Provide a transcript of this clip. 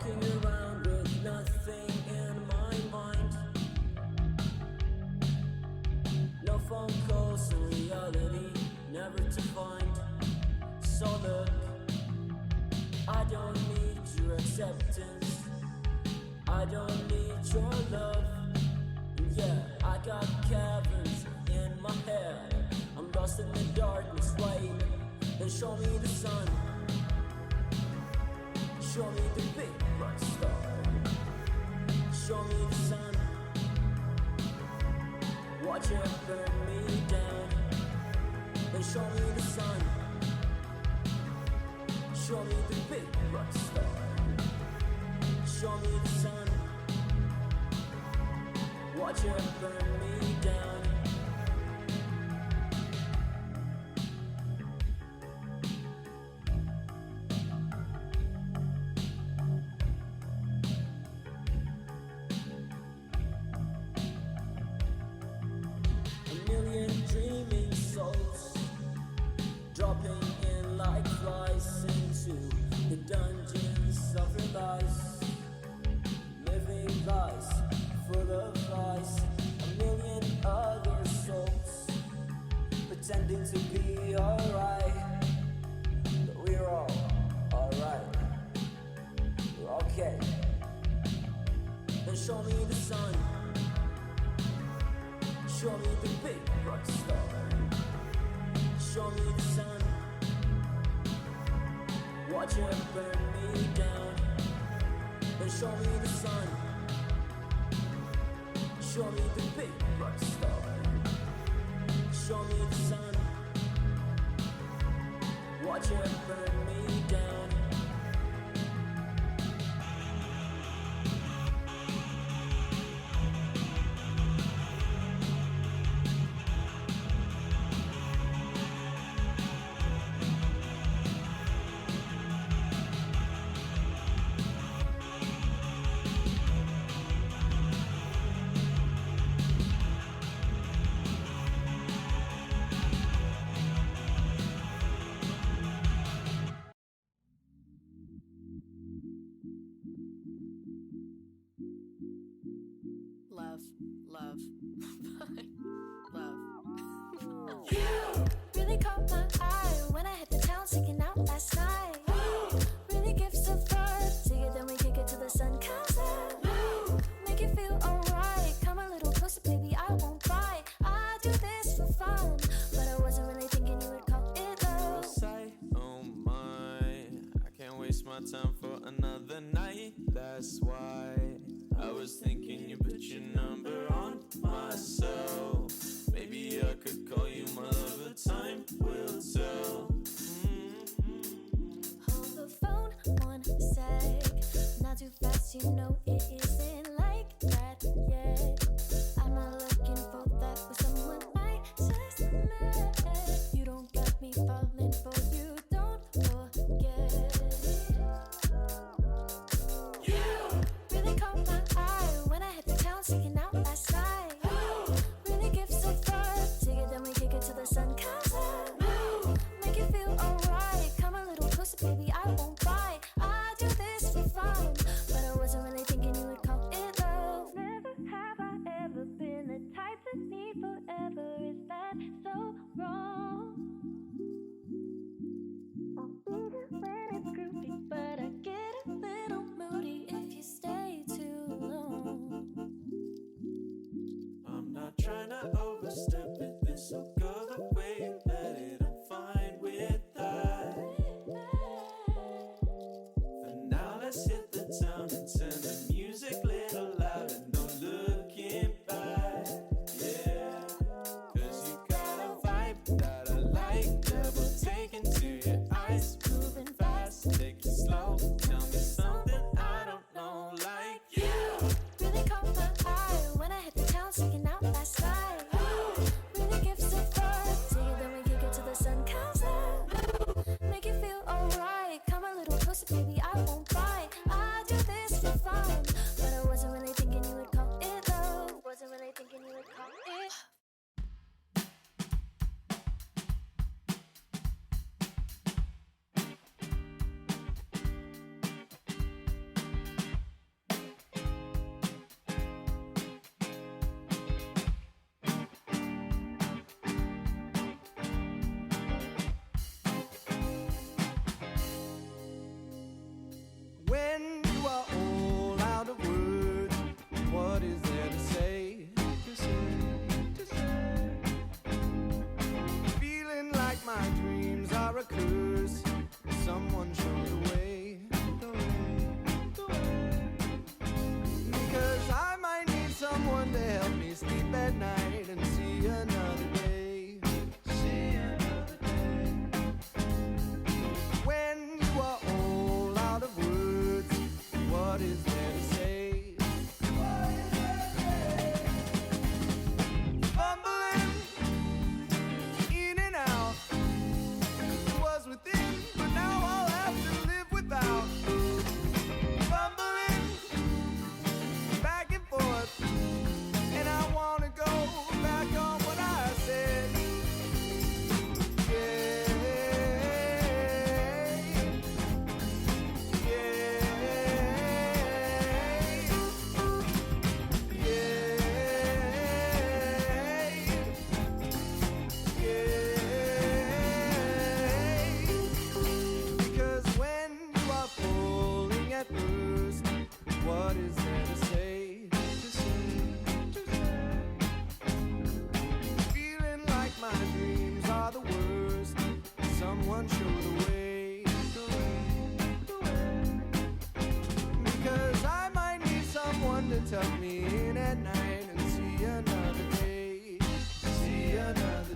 Walking around with nothing in my mind. No phone calls in reality, never to find. So look, I don't need your acceptance, I don't need your love. And yeah, I got caverns in my head, I'm lost in the darkness, wait. Then show me the sun, show me the big bright star. Show me the sun, watch it burn me down. Then show me the sun, show me the big bright star. Show me the sun, watch it burn me down. Dreaming souls dropping in like flies into the dungeons of your lies, living lies full of lies. A million other souls pretending to be alright, but we're all alright, we're okay. Then show me the sun, show me the big bright star. Show me the sun, watch it burn me down. Then show me the sun, show me the big bright star. Show me the sun, watch it burn me down. Love, love, love. You really caught my eye when I hit the town sneaking out last night. Really gives a vibe. Take it, then we kick it till the sun comes out. Make it feel alright. Come a little closer, baby, I won't bite. I do this for fun, but I wasn't really thinking you would call it love. Say, oh my, I can't waste my time for another night. That's why I was thinking you put your number on my cell. Maybe I could call you my lover, time will tell. Hold the phone one sec. Not too fast, you know it isn't like that yet. I'm not looking for that with someone I just met. You don't got me falling for you, don't forget. You really caught my eye when I hit the town sneaking out last night. Really gives a vibe. Take it, then we kick it till the sun comes out. Make it feel alright. Come a little closer, baby, I won't bite. I do this for fun, but I wasn't really thinking you would call it love. Never have I ever been the type to need forever. Is that so wrong? I'll need it when it's groovy, but I get a little moody if you stay too long. I'm not trying to overstep it, this will go the way you let it. I'm fine with that. For now, let's hit the town to tuck me in at night and see another day, see another